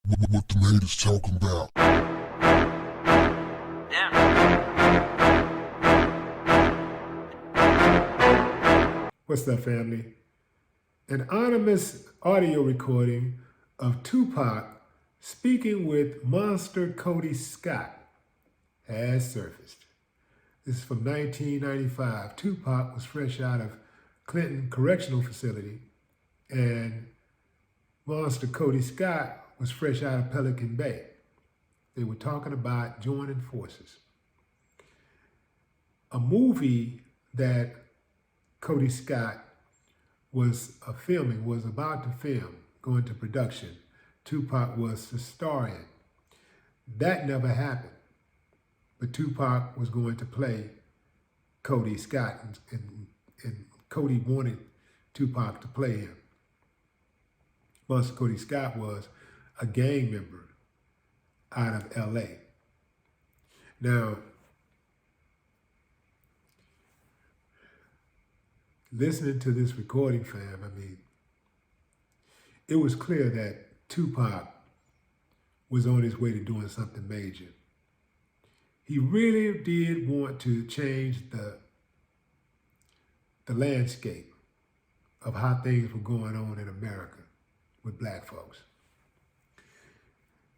What the haters talking about? What's up, family? An anonymous audio recording of Tupac speaking with monster Kody Scott has surfaced. This is from 1995. Tupac was fresh out of Clinton Correctional Facility, and monster Kody Scott was fresh out of Pelican Bay. They were talking about joining forces. A movie that Kody Scott was about to film, going to production. Tupac was the star in. That never happened. But Tupac was going to play Kody Scott, and Kody wanted Tupac to play him. Monster Kody Scott was a gang member out of LA. Now, listening to this recording, fam, it was clear that Tupac was on his way to doing something major. He really did want to change the landscape of how things were going on in America with black folks.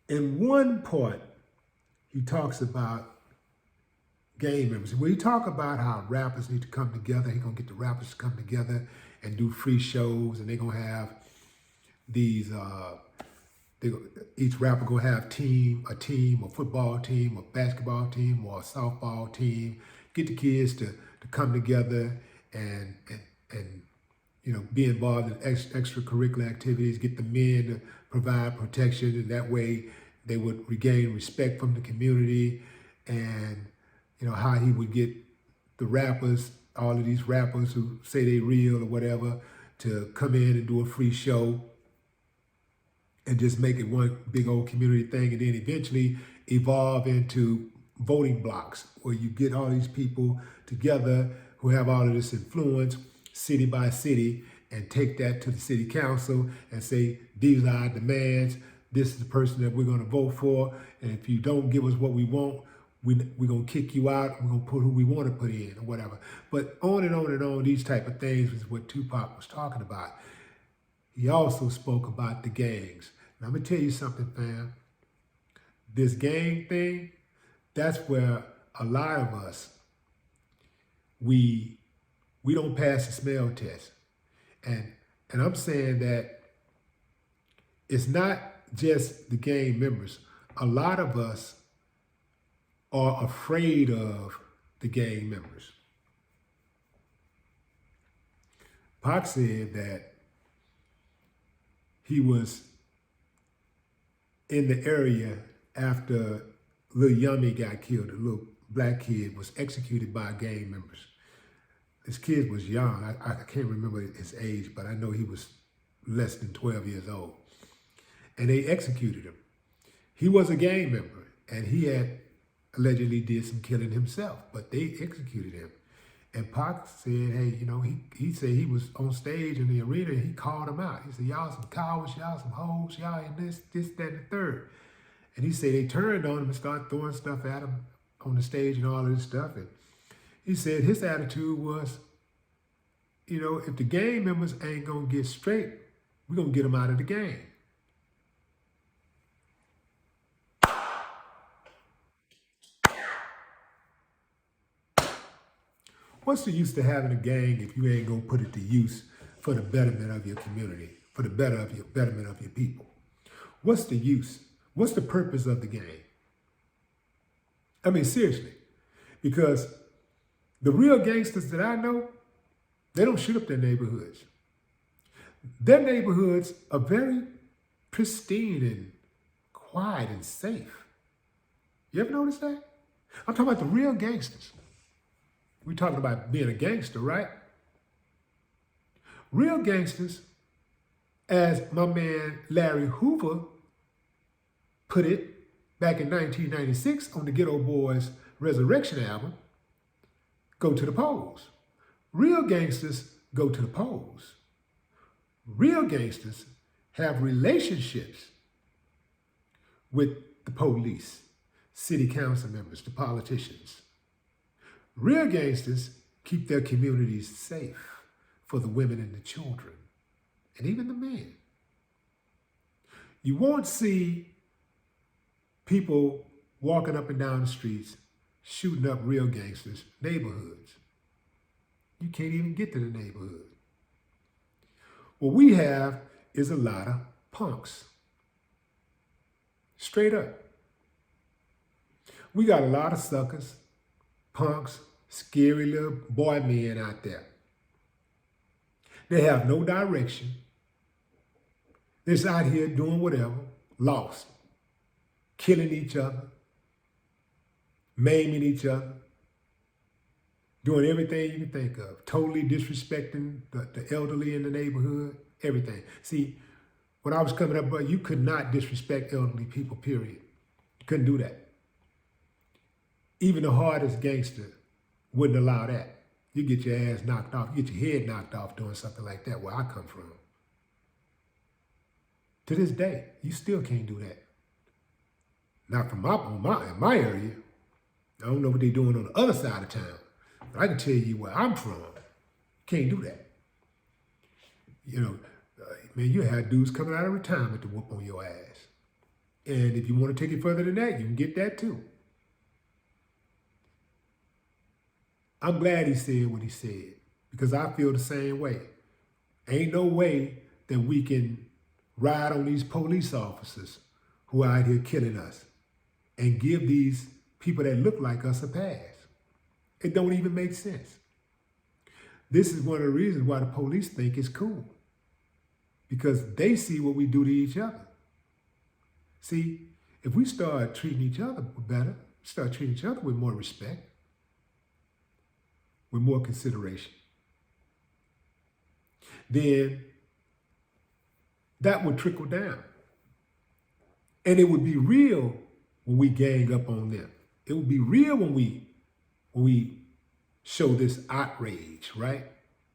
In one part, he talks about gang members. When he talk about how rappers need to come together, he's gonna get the rappers to come together and do free shows, and they're gonna have these, each rapper gonna have a team, a football team, a basketball team, or a softball team. Get the kids to come together and be involved in extracurricular activities, get the men to provide protection, and that way they would regain respect from the community. And how he would get the rappers, all of these rappers who say they real or whatever, to come in and do a free show and just make it one big old community thing, and then eventually evolve into voting blocks where you get all these people together who have all of this influence, city by city, and take that to the city council and say, these are our demands, this is the person that we're gonna vote for, and if you don't give us what we want, we're gonna kick you out, we're gonna put who we wanna put in or whatever. But on and on and on, these type of things is what Tupac was talking about. He also spoke about the gangs. Now I'm gonna tell you something, fam. This gang thing, that's where a lot of us, we don't pass the smell test. And I'm saying that it's not just the gang members. A lot of us are afraid of the gang members. Pac said that he was in the area after Lil Yummy got killed. A little black kid was executed by gang members. This kid was young. I can't remember his age, but I know he was less than 12 years old. And they executed him. He was a gang member, and he had allegedly did some killing himself, but they executed him. And Pac said, hey, he said he was on stage in the arena, and he called him out. He said, y'all some cowards, y'all some hoes, y'all in this, that, and the third. And he said they turned on him and started throwing stuff at him on the stage and all of this stuff. And he said his attitude was, if the gang members ain't gonna get straight, we're gonna get them out of the game. What's the use to having a gang if you ain't gonna put it to use for the betterment of your community, for the betterment of your people? What's the use? What's the purpose of the gang? Seriously, because the real gangsters that I know, they don't shoot up their neighborhoods. Their neighborhoods are very pristine and quiet and safe. You ever notice that? I'm talking about the real gangsters. We're talking about being a gangster, right? Real gangsters, as my man Larry Hoover put it back in 1996 on the Ghetto Boys Resurrection album, go to the polls. Real gangsters go to the polls. Real gangsters have relationships with the police, city council members, the politicians. Real gangsters keep their communities safe for the women and the children, and even the men. You won't see people walking up and down the streets shooting up real gangsters' neighborhoods. You can't even get to the neighborhood. What we have is a lot of punks. Straight up. We got a lot of suckers, punks, scary little boy men out there. They have no direction. They're just out here doing whatever, lost, killing each other, maiming each other, doing everything you can think of, totally disrespecting the elderly in the neighborhood, everything. See, when I was coming up, you could not disrespect elderly people, period. You couldn't do that. Even the hardest gangster wouldn't allow that. You get your ass knocked off, you get your head knocked off doing something like that where I come from. To this day, you still can't do that. Not from in my area. I don't know what they're doing on the other side of town, but I can tell you where I'm from. Can't do that. You know, man, you had dudes coming out of retirement to whoop on your ass. And if you want to take it further than that, you can get that too. I'm glad he said what he said, because I feel the same way. Ain't no way that we can ride on these police officers who are out here killing us and give these people that look like us a pass. It don't even make sense. This is one of the reasons why the police think it's cool, because they see what we do to each other. See, if we start treating each other better, start treating each other with more respect, with more consideration, then that would trickle down. And it would be real when we gang up on them. It would be real when we show this outrage, right?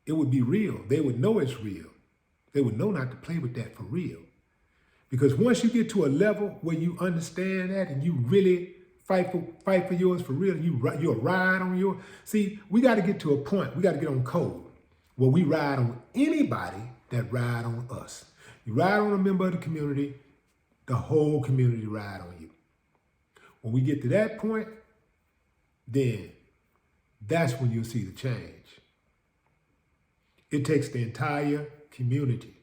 It would be real. They would know it's real. They would know not to play with that for real. Because once you get to a level where you understand that and you really fight for yours for real, you'll ride on your... See, we got to get to a point, we got to get on code where we ride on anybody that ride on us. You ride on a member of the community, the whole community ride on you. When we get to that point, then that's when you'll see the change. It takes the entire community.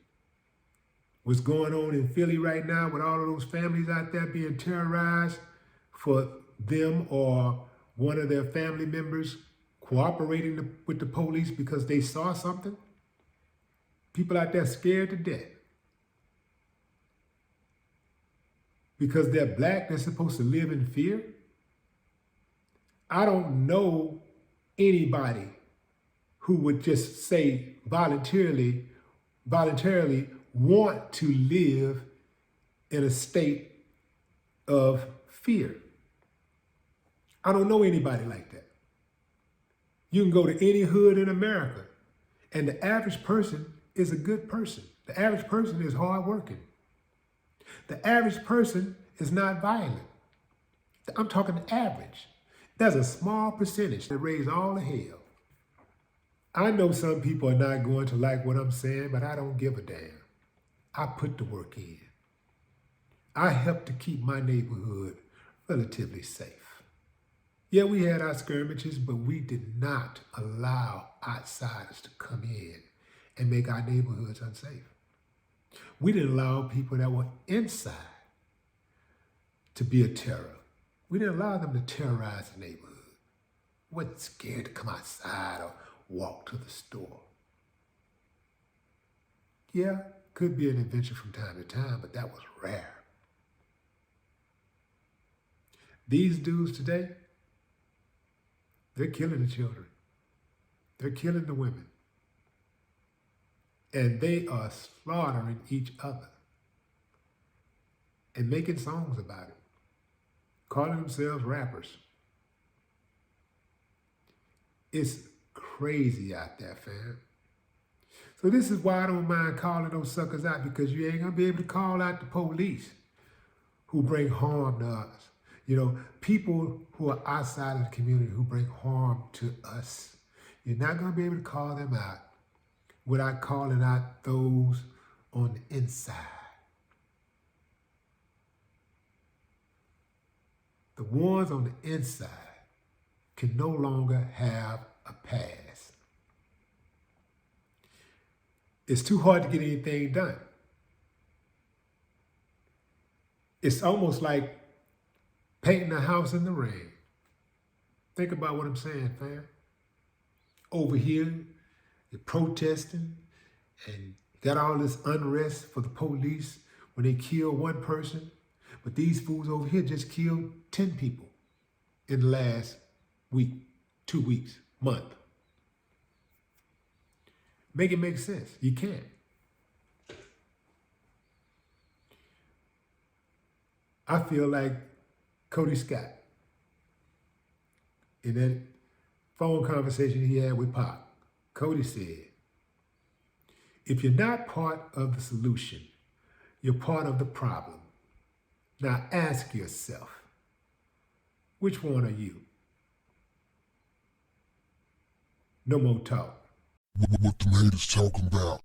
What's going on in Philly right now with all of those families out there being terrorized for them or one of their family members cooperating with the police because they saw something? People out there scared to death. Because they're black, they're supposed to live in fear? I don't know anybody who would just say voluntarily want to live in a state of fear. I don't know anybody like that. You can go to any hood in America, and the average person is a good person. The average person is hardworking. The average person is not violent. I'm talking the average. There's a small percentage that raise all the hell. I know some people are not going to like what I'm saying, but I don't give a damn. I put the work in. I help to keep my neighborhood relatively safe. Yeah, we had our skirmishes, but we did not allow outsiders to come in and make our neighborhoods unsafe. We didn't allow people that were inside to be a terror. We didn't allow them to terrorize the neighborhood. We weren't scared to come outside or walk to the store. Yeah, could be an adventure from time to time, but that was rare. These dudes today, they're killing the children. They're killing the women. And they are slaughtering each other and making songs about it, calling themselves rappers. It's crazy out there, fam. So this is why I don't mind calling those suckers out, because you ain't gonna be able to call out the police who bring harm to us. You know, people who are outside of the community who bring harm to us. You're not going to be able to call them out without calling out those on the inside. The ones on the inside can no longer have a pass. It's too hard to get anything done. It's almost like painting a house in the rain. Think about what I'm saying, fam. Over here, you're protesting and got all this unrest for the police when they kill one person. But these fools over here just killed 10 people in the last week, 2 weeks, month. Make it make sense. You can't. I feel like Kody Scott, in that phone conversation he had with PAC, Kody said, if you're not part of the solution, you're part of the problem. Now ask yourself, which one are you? No more talk. What them haters talking about?